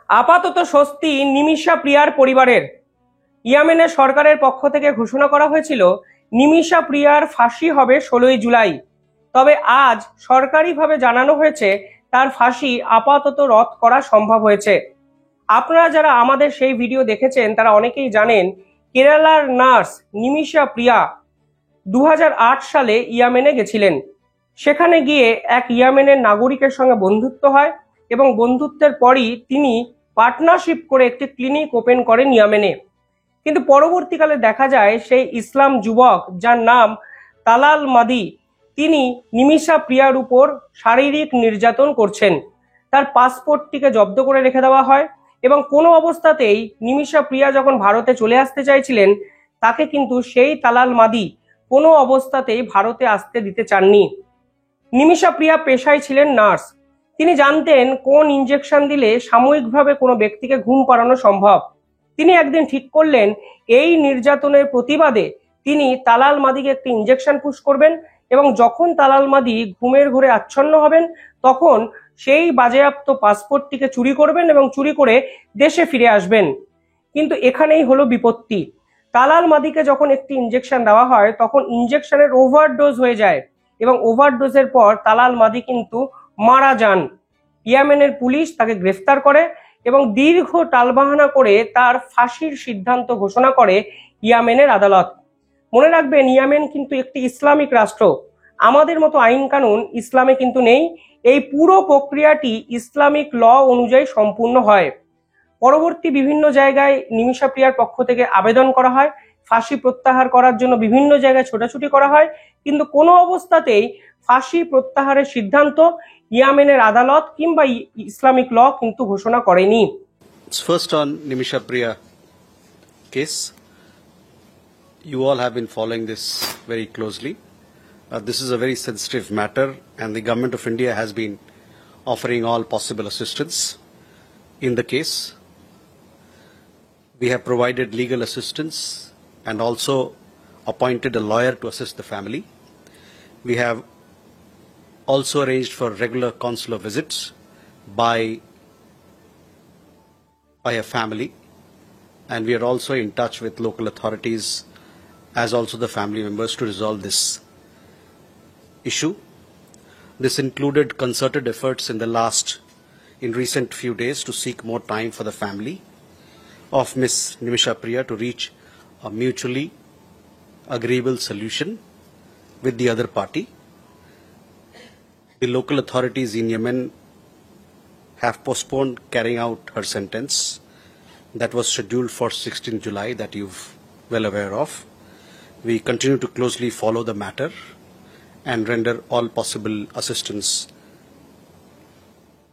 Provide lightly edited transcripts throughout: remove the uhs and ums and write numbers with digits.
আপাতত স্বস্তি নিমিষা প্রিয়ার পরিবারের। ইয়েমেনের সরকারের পক্ষ থেকে ঘোষণা করা হয়েছিল নিমিষা প্রিয়ার ফাঁসি হবে 16ই জুলাই। তবে আজ সরকারিভাবে জানানো হয়েছে তার ফাঁসি আপাতত রদ করা সম্ভব হয়েছে। আপনারা যারা আমাদের সেই ভিডিও দেখেছেন তারা অনেকেই জানেন কেরালার নার্স নিমিষা প্রিয়া 2008 সালে ইয়েমেনে গেছিলেন। সেখানে গিয়ে এক ইয়েমেনের নাগরিকের সঙ্গে বন্ধুত্ব হয় এবং বন্ধুত্বের পরই তিনি পার্টনারশিপ করে একটি ক্লিনিক ওপেন করেন ইয়েমেনে। কিন্তু পরবর্তীকালে দেখা যায় সেই ইসলাম যুবক যার নাম তালাল মাদি, তিনি নিমিষা প্রিয়ার উপর শারীরিক নির্যাতন করছেন। তার পাসপোর্টটিকে জব্দ করে রেখে দেওয়া হয় এবং কোনো অবস্থাতেই নিমিষা প্রিয়া যখন ভারতে চলে আসতে চাইছিলেন তাকে কিন্তু সেই তালাল মাদি কোনো অবস্থাতেই ভারতে আসতে দিতে চাননি। নিমিষা প্রিয়া পেশায় ছিলেন নার্স। তিনি জানতেন কোন ইনজেকশন দিলে সাময়িকভাবে কোনো ব্যক্তিকে ঘুম পাড়ানো সম্ভব। তিনি একদিন ঠিক করলেন এই নির্যাতনের প্রতিবাদে তিনি তালাল মাদিকে একটি ইনজেকশন পুশ করবেন এবং যখন তালাল মাদি ঘুমের ঘোরে আচ্ছন্ন হবেন তখন সেই বাজেয়াপ্ত পাসপোর্টটিকে চুরি করবেন এবং চুরি করে দেশে ফিরে আসবেন। কিন্তু এখানেই হলো বিপত্তি। তালাল মাদিকে যখন একটি ইনজেকশন দেওয়া হয় তখন ইনজেকশনের ওভারডোজ হয়ে যায় এবং ওভারডোজের পর তালাল মাদি কিন্তু মারা যান। ইয়েমেনের পুলিশ তাকে গ্রেফতার করে এবং দীর্ঘ টালবাহানা করে তার ফাঁসির সিদ্ধান্ত ঘোষণা করে ইয়েমেনের আদালত। মনে রাখবেন, ইয়েমেন কিন্তু একটি ইসলামিক রাষ্ট্র। আমাদের মতো আইন কানুন ইসলামে কিন্তু নেই। এই পুরো প্রক্রিয়াটি ইসলামিক ল অনুযায়ী সম্পূর্ণ হয়। পরবর্তী বিভিন্ন জায়গায় নিমিষা প্রিয়ার পক্ষ থেকে আবেদন করা হয়, ফাঁসি প্রত্যাহার করার জন্য বিভিন্ন জায়গায় ছোটাছুটি করা হয়, কিন্তু কোনো অবস্থাতেই ফাঁসি প্রত্যাহারের সিদ্ধান্ত ইয়েমেনের আদালত কিংবা ইসলামিক ল কিন্তু ঘোষণা করেনি। First on Nimisha Priya case, you all have been following this very closely. This is a very sensitive matter and the Government of India has been offering all possible assistance in the case. We have provided legal assistance and also appointed a lawyer to assist the family. We have also arranged for regular consular visits by a family, and we are also in touch with local authorities as also the family members to resolve this issue. This included concerted efforts in recent few days to seek more time for the family of Miss Nimisha Priya to reach a mutually agreeable solution with the other party. The local authorities in Yemen have postponed carrying out her sentence that was scheduled for 16 July that you're well aware of. We continue to closely follow the matter and render all possible assistance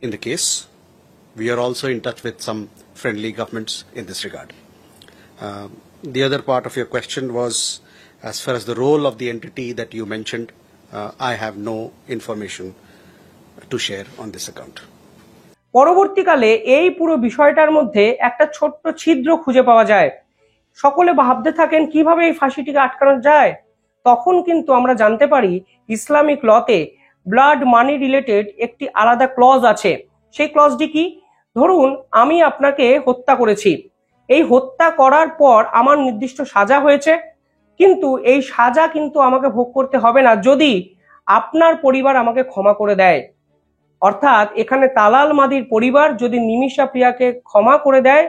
in the case. We are also in touch with some friendly governments in this regard. The other part of your question was as far as the role of the entity that you mentioned. I have no information to share on this account. পরবর্তীকালে এই পুরো বিষয়টার মধ্যে একটা ছোট্ট ছিদ্র খুঁজে পাওয়া যায়। সকলে ভাবতে থাকেন কিভাবে এই ফাঁসিটিকে আটকানো যায়। তখন কিন্তু আমরা জানতে পারি ইসলামিক লতে ব্লাড মানি রিলেটেড একটি আলাদা ক্লজ আছে। সেই ক্লজটি কি? ধরুন আমি আপনাকে হত্যা করেছি, এই হত্যা করার পর আমার নির্দিষ্ট সাজা হয়েছে, কিন্তু এই সাজা কিন্তু আমাকে ভোগ করতে হবে না যদি আপনার পরিবার আমাকে ক্ষমা করে দেয়। অর্থাৎ এখানে তালাল মাদির পরিবার যদি নিমিষা প্রিয়াকে ক্ষমা করে দেয়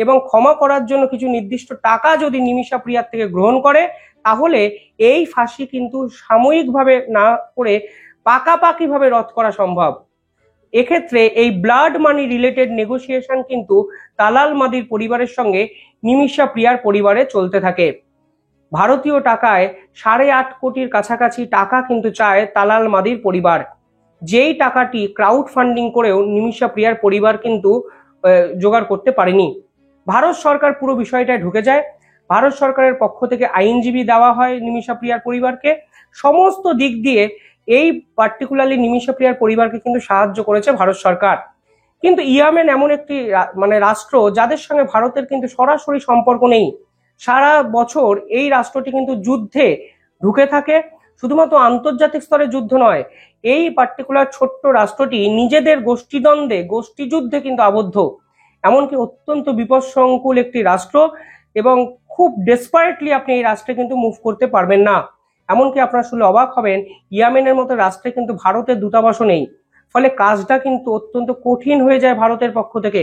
এবং ক্ষমা করার জন্য কিছু নির্দিষ্ট টাকা যদি নিমিষা প্রিয়ার থেকে গ্রহণ করে, তাহলে এই ফাঁসি কিন্তু সাময়িকভাবে না করে পাকাপাকিভাবে রদ করা সম্ভব। এক্ষেত্রে এই ব্লাড মানি রিলেটেড নেগোসিয়েশন কিন্তু তালাল মাদির পরিবারের সঙ্গে নিমিষা প্রিয়ার পরিবারে চলতে থাকে। ভারতীয় টাকায় 8.5 কোটির কাছাকাছি টাকা কিন্তু চায় তালাল মাদির পরিবার। যেই টাকাটি ক্রাউড ফান্ডিং করেও নিমিষা প্রিয়ার পরিবার কিন্তু জোগাড় করতে পারেনি। ভারত সরকার পুরো বিষয়টায় ঢুকে যায়। ভারত সরকারের পক্ষ থেকে আইনজীবী দেওয়া হয় নিমিষা প্রিয়ার পরিবারকে। সমস্ত দিক দিয়ে এই পার্টিকুলারলি নিমিষা প্রিয়ার পরিবারকে কিন্তু সাহায্য করেছে ভারত সরকার। কিন্তু ইয়েমেন এমন একটি রাষ্ট্র যাদের সঙ্গে ভারতের কিন্তু সরাসরি সম্পর্ক নেই। সারা বছর এই রাষ্ট্রটি কিন্তু যুদ্ধে ঢুকে থাকে। শুধুমাত্র আন্তর্জাতিক স্তরে যুদ্ধ নয়, এই পার্টিকুলার ছোট্ট রাষ্ট্রটি নিজেদের গোষ্ঠীদ্বন্দ্বে গোষ্ঠীযুদ্ধে কিন্তু আবদ্ধ। এমনকি অত্যন্ত বিপদসংকুল একটি রাষ্ট্র, এবং খুব ডেসপারেটলি আপনি এই রাষ্ট্রে কিন্তু মুভ করতে পারবেন না। এমনকি আপনারা শুনলে অবাক হবেন, ইয়েমেনের মতো রাষ্ট্রে কিন্তু ভারতের দূতাবাসও নেই, ফলে কাজটা কিন্তু অত্যন্ত কঠিন হয়ে যায় ভারতের পক্ষ থেকে।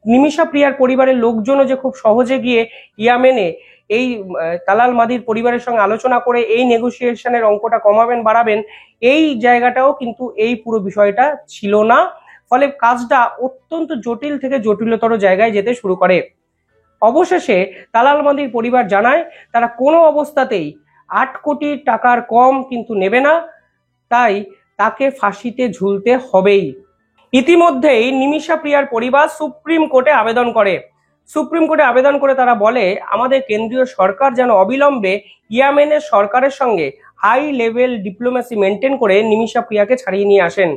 নিমিষা প্রিয়ার পরিবারের লোকজনও যে খুব সহজে গিয়ে ইয়েমেনে এই তালাল মাদির পরিবারের সঙ্গে আলোচনা করে এই নেগোসিয়েশনের অঙ্কটা কমাবেন বাড়াবেন, এই জায়গাটাও কিন্তু এই পুরো বিষয়টা ছিল না। ফলে কাজটা অত্যন্ত জটিল থেকে জটিলতর জায়গায় যেতে শুরু করে। অবশেষে তালাল মাদির পরিবার জানায় তারা কোনো অবস্থাতেই 8 কোটি টাকার কম কিন্তু নেবে না, তাই তাকে ফাঁসিতে ঝুলতে হবেই। ইতিমধ্যেই নিমিষা প্রিয়ার পরিবার সুপ্রিম কোর্টে আবেদন করে। সুপ্রিম কোর্টে আবেদন করে তারা বলে, আমাদের কেন্দ্রীয় সরকার যেন অবিলম্বে ইয়েমেনের সরকারের সঙ্গে হাই লেভেল ডিপ্লোমেসি মেনটেন করে নিমিষা প্রিয়াকে ছাড়িয়ে নিয়ে আসেন।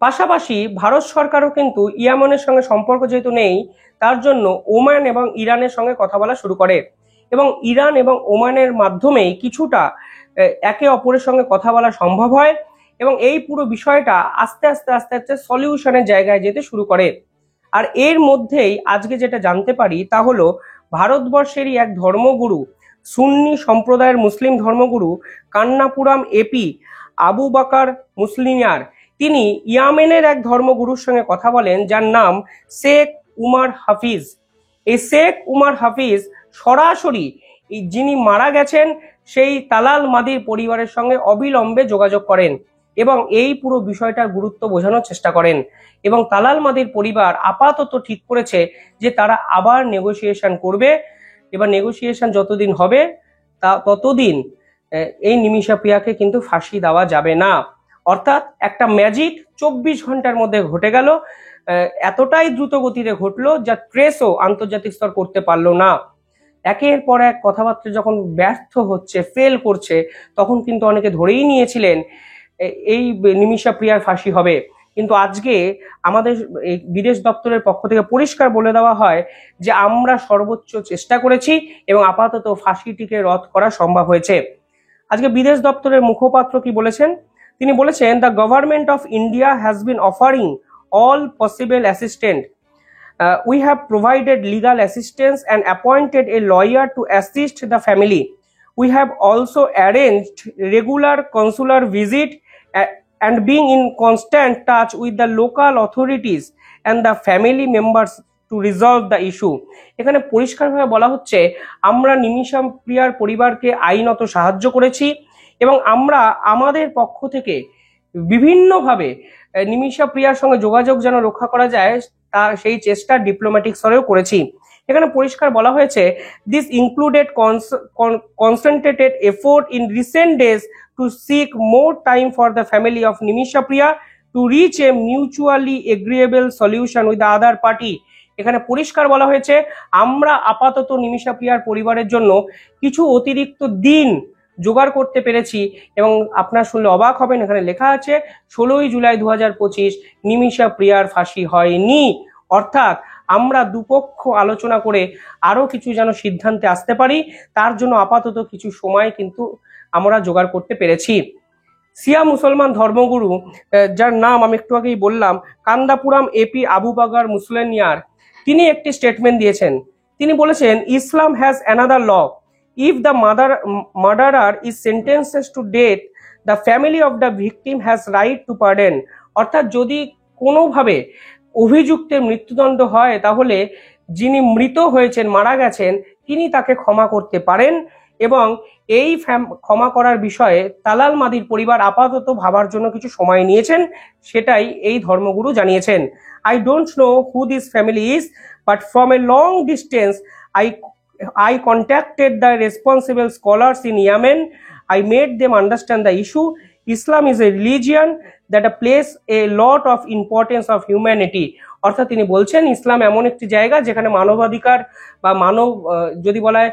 পাশাপাশি ভারত সরকারও কিন্তু ইয়েমেনের সঙ্গে সম্পর্ক যেহেতু নেই, তার জন্য ওমান এবং ইরানের সঙ্গে কথা বলা শুরু করে, এবং ইরান এবং ওমানের মাধ্যমেই কিছুটা একে অপরের সঙ্গে কথা বলা সম্ভব হয়, এবং এই পুরো বিষয়টা আস্তে আস্তে আস্তে আস্তে সলিউশনের জায়গায় যেতে শুরু করে। আর এর মধ্যেই আজকে যেটা জানতে পারি তা হলো, ভারতবর্ষেরই এক ধর্মগুরু, সুন্নি সম্প্রদায়ের মুসলিম ধর্মগুরু কান্নাপুরাম এপি আবু বাকার মুসলিয়ার, তিনি ইয়েমেনের এক ধর্মগুরুর সঙ্গে কথা বলেন যার নাম শেখ উমার হাফিজ। এই শেখ উমার হাফিজ সরাসরি যিনি মারা গেছেন সেই তালাল মাদির পরিবারের সঙ্গে অবিলম্বে যোগাযোগ করেন এবং এই পুরো বিষয়টার গুরুত্ব বোঝানোর চেষ্টা করেন, এবং তালাল মাদির পরিবার আপাতত ঠিক করেছে যে তারা আবার নেগোসিয়েশন করবে। এবার নেগোসিয়েশন যতদিন হবে ততদিন এই নিমিষা প্রিয়াকে কিন্তু ফাঁসি দেওয়া যাবে না। অর্থাৎ একটা ম্যাজিক 24 ঘন্টার মধ্যে ঘটে গেল, এতটাই দ্রুত গতিতে ঘটলো যা ট্রেসও আন্তর্জাতিক স্তর করতে পারলো না। একের পর এক কথাবার্তা যখন ব্যর্থ হচ্ছে, ফেল করছে, তখন কিন্তু অনেকে ধরেই নিয়েছিলেন এই নিমিষা প্রিয়ার ফাঁসি হবে। কিন্তু আজকে আমাদের বিদেশ দপ্তরের পক্ষ থেকে পরিষ্কার বলে দেওয়া হয় যে আমরা সর্বোচ্চ চেষ্টা করেছি এবং আপাতত ফাঁসিটিকে রদ করা সম্ভব হয়েছে। আজকে বিদেশ দপ্তরের মুখপাত্র কি বলেছেন? তিনি বলেছেন, the government of India has been offering all possible assistance. We have provided legal assistance and appointed a lawyer to assist the family. We have also arranged regular consular visit and being in constant touch with the local authorities and the family members to resolve the issue. এখানে পরিষ্কারভাবে বলা হচ্ছে, আমরা নিমিষা প্রিয়ার পরিবারকে আইনত সাহায্য করেছি এবং আমরা আমাদের পক্ষ থেকে বিভিন্নভাবে নিমিষা প্রিয়ার সঙ্গে যোগাযোগ যেন রক্ষা করা যায় তার সেই চেষ্টা ডিপ্লোম্যাটিক স্তরেও করেছি। এখানে পরিষ্কার বলা হয়েছে, this included concentrated effort in recent days to seek more time for the family of Nimisha Priya to reach A mutually agreeable solution with the other party. এখানে পরিষ্কার বলা হয়েছে, আমরা আপাতত নিমিষা প্রিয়ার পরিবারের জন্য কিছু অতিরিক্ত দিন জোগাড় করতে পেরেছি, এবং আপনার শুনলে অবাক হবেন, এখানে লেখা আছে 16 জুলাই 2025 নিমিষা প্রিয়ার ফাঁসি হয়নি। অর্থাৎ আমরা দুপক্ষ আলোচনা করে আরো কিছু যেন সিদ্ধান্তে আসতে পারি, তার জন্য আপাতত কিছু সময় কিন্তু আমরা জোগাড় করতে পেরেছি। শিয়া মুসলমান ধর্মগুরু যার নাম আমি একটু আগেই বললাম, কান্দাপুরাম এপি আবু বাকার মুসলিয়ার, তিনি একটি স্টেটমেন্ট দিয়েছেন। তিনি বলেছেন, Islam has another law, if the murderer is sentenced to death, the family of the victim has right to pardon. অর্থাৎ যদি কোনোভাবে অভিযুক্তের মৃত্যুদণ্ড হয় তাহলে যিনি মৃত হয়েছেন, মারা গেছেন, তিনি তাকে ক্ষমা করতে পারেন, এবং এই ক্ষমা করার বিষয়ে তালাল মাদির পরিবার আপাতত ভাবার জন্য কিছু সময় নিয়েছেন, সেটাই এই ধর্মগুরু জানিয়েছেন। I don't know who this family is, but from a long distance I contacted the responsible scholars in Yemen. I made them understand the issue. Islam is a religion that places a lot of importance of humanity. অর্থাৎ তিনি বলছেন, ইসলাম এমন একটি জায়গা যেখানে মানবাধিকার বা যদি বলা হয়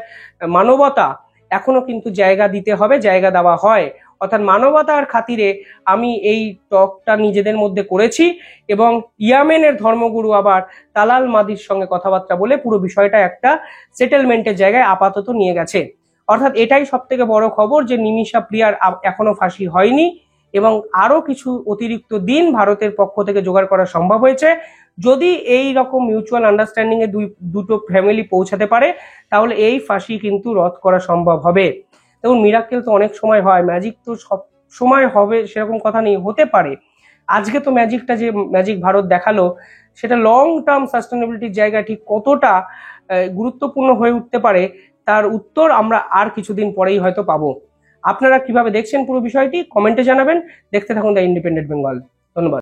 মানবতা এখনো কিন্তু জায়গা দিতে হবে, জায়গা দেওয়া হয়। অর্থাৎ মানবতার খাতিরে আমি এই টকটা নিজেদের মধ্যে করেছি, এবং ইয়েমেনের ধর্মগুরু আবার তালাল মাদির সঙ্গে কথাবার্তা বলে পুরো বিষয়টা একটা সেটেলমেন্টের জায়গায় আপাতত নিয়ে গেছে। অর্থাৎ এটাই সব থেকে বড় খবর যে নিমিষা প্রিয়ার এখনো ফাঁসি হয়নি, এবং আরো কিছু অতিরিক্ত দিন ভারতের পক্ষ থেকে জোগাড় করা সম্ভব হয়েছে। যদি এই রকম মিউচুয়াল আন্ডারস্ট্যান্ডিং এ দুটো ফ্যামিলি পৌঁছাতে পারে তাহলে এই ফাঁসি কিন্তু রদ করা সম্ভব হবে। দেখুন, মিরাক্কেল তো অনেক সময় হয়, ম্যাজিক তো সব সময় হবে সেরকম কথা নেই, হতে পারে। আজকে তো ম্যাজিকটা যে ম্যাজিক ভারত দেখালো সেটা লং টার্ম সাস্টেনেবিলিটির জায়গা ঠিক কতটা গুরুত্বপূর্ণ হয়ে উঠতে পারে তার উত্তর আমরা আর কিছুদিন পরেই হয়তো পাবো। আপনারা কিভাবে দেখছেন পুরো বিষয়টি কমেন্টে জানাবেন। দেখতে থাকুন দ্য ইন্ডিপেন্ডেন্ট বেঙ্গল। ধন্যবাদ।